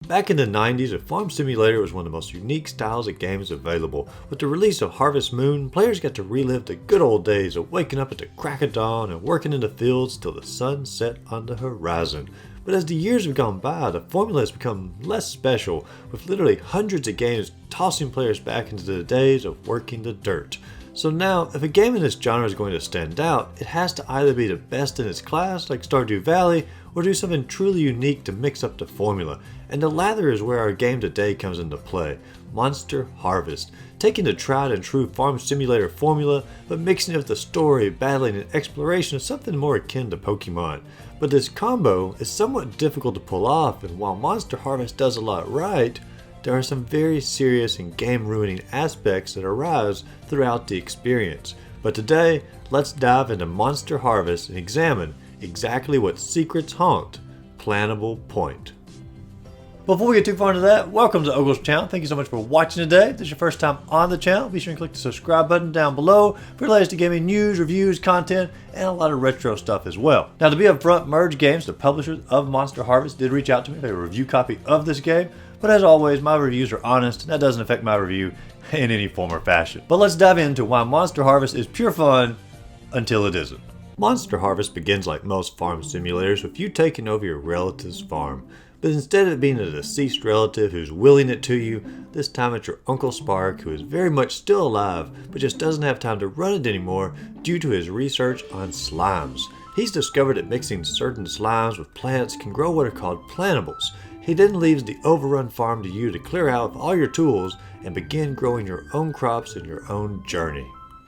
Back in the 90s, a farm simulator was one of the most unique styles of games available. With the release of Harvest Moon, players got to relive the good old days of waking up at the crack of dawn and working in the fields till the sun set on the horizon. But as the years have gone by, the formula has become less special, with literally hundreds of games tossing players back into the days of working the dirt. So now, if a game in this genre is going to stand out, it has to either be the best in its class, like Stardew Valley, or do something truly unique to mix up the formula. And the latter is where our game today comes into play, Monster Harvest. Taking the tried and true farm simulator formula, but mixing it with the story, battling, and exploration of something more akin to Pokemon. But this combo is somewhat difficult to pull off, and while Monster Harvest does a lot right, there are some very serious and game-ruining aspects that arise throughout the experience. But today, let's dive into Monster Harvest and examine exactly what secrets haunt Plantable Point. Before we get too far into that, welcome to Ogle's channel. Thank you so much for watching today. If this is your first time on the channel, be sure and click the subscribe button down below for the latest gaming news, reviews, content, and a lot of retro stuff as well. Now, to be upfront, Merge Games, the publishers of Monster Harvest, did reach out to me for a review copy of this game. But as always, my reviews are honest, and that doesn't affect my review in any form or fashion. But let's dive into why Monster Harvest is pure fun until it isn't. Monster Harvest begins like most farm simulators with you taking over your relative's farm. But instead of it being a deceased relative who's willing it to you, this time it's your Uncle Spark, who is very much still alive, but just doesn't have time to run it anymore due to his research on slimes. He's discovered that mixing certain slimes with plants can grow what are called plantables. He then leaves the overrun farm to you to clear out with all your tools and begin growing your own crops in your own journey.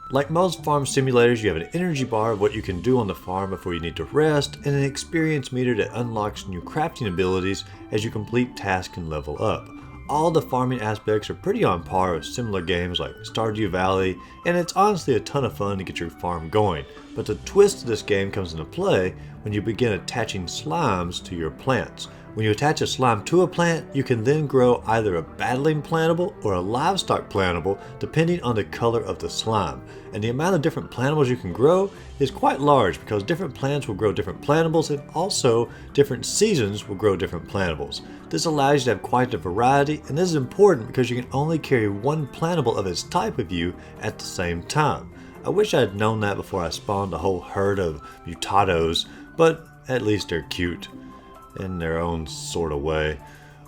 Like most farm simulators, you have an energy bar of what you can do on the farm before you need to rest, and an experience meter that unlocks new crafting abilities as you complete tasks and level up. All the farming aspects are pretty on par with similar games like Stardew Valley, and it's honestly a ton of fun to get your farm going. But the twist of this game comes into play when you begin attaching slimes to your plants. When you attach a slime to a plant, you can then grow either a battling plantable or a livestock plantable depending on the color of the slime. And the amount of different plantables you can grow is quite large because different plants will grow different plantables and also different seasons will grow different plantables. This allows you to have quite a variety, and this is important because you can only carry one plantable of its type with you at the same time. I wish I had known that before I spawned a whole herd of mutados, but at least they're cute in their own sort of way.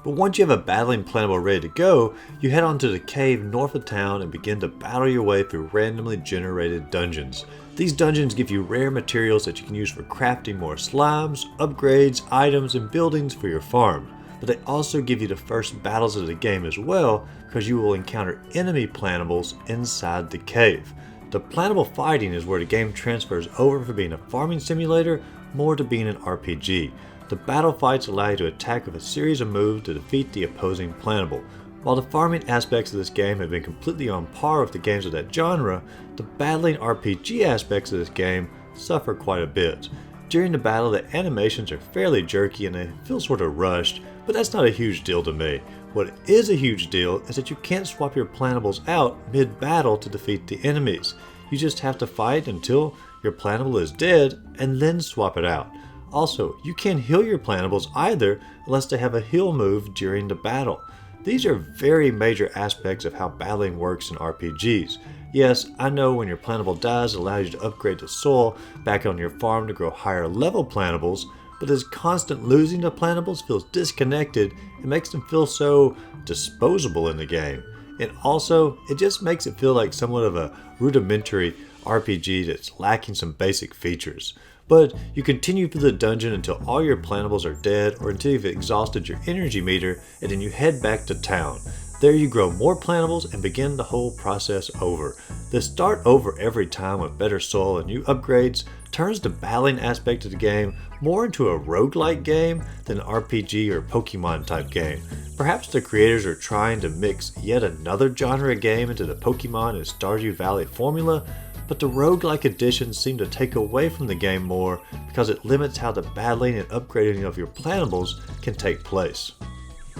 But once you have a battling plantable ready to go, you head on to the cave north of town and begin to battle your way through randomly generated dungeons. These dungeons give you rare materials that you can use for crafting more slimes, upgrades, items, and buildings for your farm. But they also give you the first battles of the game as well, because you will encounter enemy plantables inside the cave. The plantable fighting is where the game transfers over from being a farming simulator more to being an RPG. The battle fights allow you to attack with a series of moves to defeat the opposing plantable. While the farming aspects of this game have been completely on par with the games of that genre, the battling RPG aspects of this game suffer quite a bit. During the battle, the animations are fairly jerky and they feel sort of rushed, but that's not a huge deal to me. What is a huge deal is that you can't swap your plantables out mid-battle to defeat the enemies. You just have to fight until your plantable is dead and then swap it out. Also, you can't heal your plantables either unless they have a heal move during the battle. These are very major aspects of how battling works in RPGs. Yes, I know when your plantable dies, it allows you to upgrade the soil back on your farm to grow higher level plantables, but this constant losing to plantables feels disconnected and makes them feel so disposable in the game. And also, it just makes it feel like somewhat of a rudimentary RPG that's lacking some basic features. But you continue through the dungeon until all your plantables are dead or until you've exhausted your energy meter, and then you head back to town. There you grow more plantables and begin the whole process over. The start over every time with better soil and new upgrades turns the battling aspect of the game more into a roguelike game than an RPG or Pokemon type game. Perhaps the creators are trying to mix yet another genre game into the Pokemon and Stardew Valley formula, but the roguelike additions seem to take away from the game more because it limits how the battling and upgrading of your plantables can take place.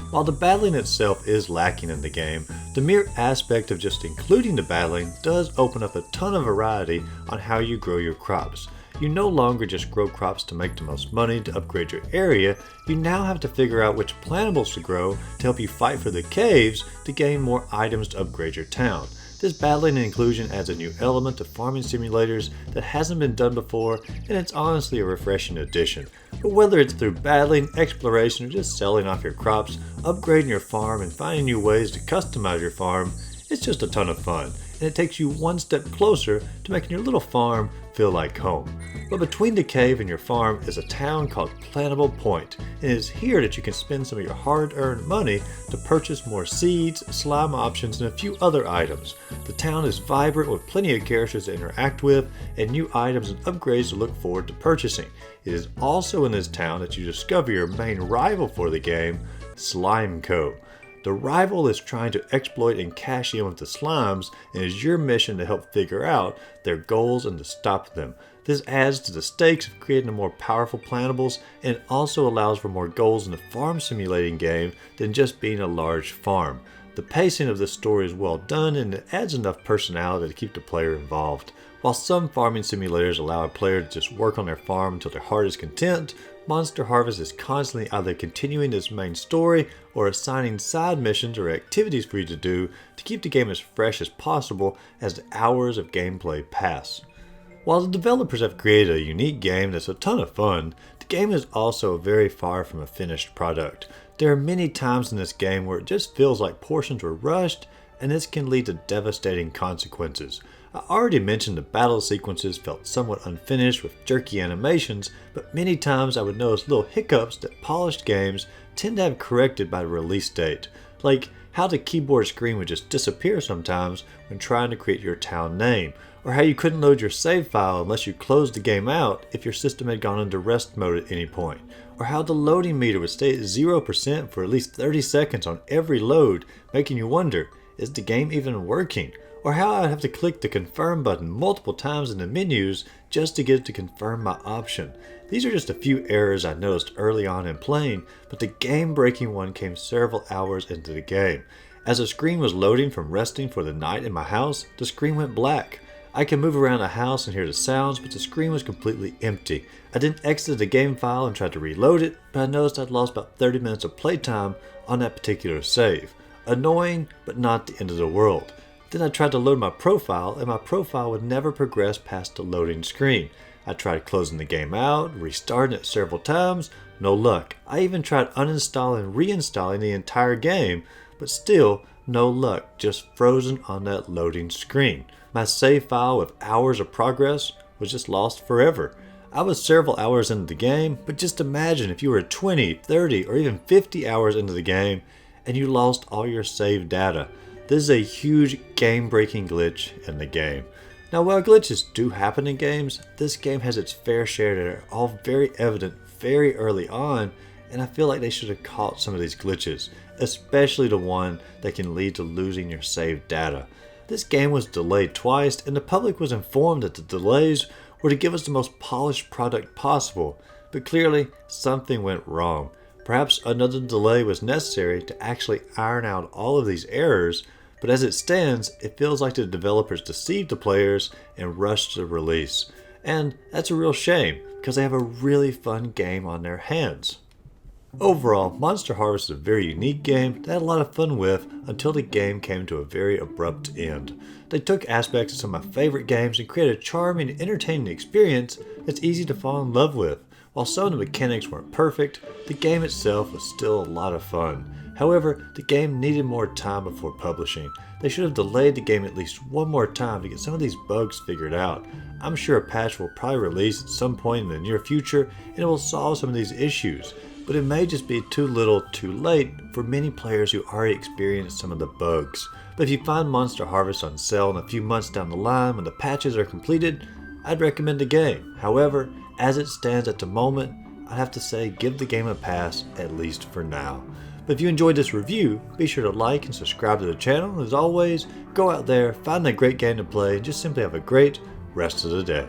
While the battling itself is lacking in the game, the mere aspect of just including the battling does open up a ton of variety on how you grow your crops. you no longer just grow crops to make the most money to upgrade your area, you now have to figure out which plantables to grow to help you fight for the caves to gain more items to upgrade your town. This battling and inclusion adds a new element to farming simulators that hasn't been done before, and it's honestly a refreshing addition. But whether it's through battling, exploration, or just selling off your crops, upgrading your farm, and finding new ways to customize your farm, it's just a ton of fun, and it takes you one step closer to making your little farm feel like home. But between the cave and your farm is a town called Plantable Point, and it is here that you can spend some of your hard-earned money to purchase more seeds, slime options, and a few other items. The town is vibrant with plenty of characters to interact with, and new items and upgrades to look forward to purchasing. It is also in this town that you discover your main rival for the game, Slime Co. The rival is trying to exploit and cash in with the slimes, and it is your mission to help figure out their goals and to stop them. This adds to the stakes of creating a more powerful plantables, and it also allows for more goals in the farm simulating game than just being a large farm. The pacing of this story is well done, and it adds enough personality to keep the player involved. While some farming simulators allow a player to just work on their farm until their heart is content, Monster Harvest is constantly either continuing its main story or assigning side missions or activities for you to do to keep the game as fresh as possible as the hours of gameplay pass. While the developers have created a unique game that's a ton of fun, the game is also very far from a finished product. There are many times in this game where it just feels like portions were rushed, and this can lead to devastating consequences. I already mentioned the battle sequences felt somewhat unfinished with jerky animations, but many times I would notice little hiccups that polished games tend to have corrected by the release date, like how the keyboard screen would just disappear sometimes when trying to create your town name, or how you couldn't load your save file unless you closed the game out if your system had gone into rest mode at any point, or how the loading meter would stay at 0% for at least 30 seconds on every load, making you wonder, is the game even working? Or how I'd have to click the confirm button multiple times in the menus just to get it to confirm my option. These are just a few errors I noticed early on in playing, but the game-breaking one came several hours into the game. As the screen was loading from resting for the night in my house, the screen went black. I could move around the house and hear the sounds, but the screen was completely empty. I then exited the game file and tried to reload it, but I noticed I'd lost about 30 minutes of playtime on that particular save. Annoying, but not the end of the world. Then I tried to load my profile, and my profile would never progress past the loading screen. I tried closing the game out, restarting it several times, no luck. I even tried uninstalling and reinstalling the entire game, but still, no luck, just frozen on that loading screen. My save file with hours of progress was just lost forever. I was several hours into the game, but just imagine if you were 20, 30, or even 50 hours into the game and you lost all your saved data. This is a huge game-breaking glitch in the game. Now, while glitches do happen in games, this game has its fair share that are all very evident very early on, and I feel like they should have caught some of these glitches, especially the one that can lead to losing your saved data. This game was delayed twice, and the public was informed that the delays were to give us the most polished product possible, but clearly something went wrong. Perhaps another delay was necessary to actually iron out all of these errors, but as it stands, it feels like the developers deceived the players and rushed the release. And that's a real shame, because they have a really fun game on their hands. Overall, Monster Harvest is a very unique game that I had a lot of fun with until the game came to a very abrupt end. They took aspects of some of my favorite games and created a charming and entertaining experience that's easy to fall in love with. While some of the mechanics weren't perfect, the game itself was still a lot of fun. However, the game needed more time before publishing. They should have delayed the game at least one more time to get some of these bugs figured out. I'm sure a patch will probably release at some point in the near future and it will solve some of these issues, but it may just be too little too late for many players who already experienced some of the bugs. But if you find Monster Harvest on sale in a few months down the line when the patches are completed, I'd recommend the game. However, as it stands at the moment, I'd have to say give the game a pass, at least for now. But if you enjoyed this review, be sure to like and subscribe to the channel. As always, go out there, find a great game to play, and just simply have a great rest of the day.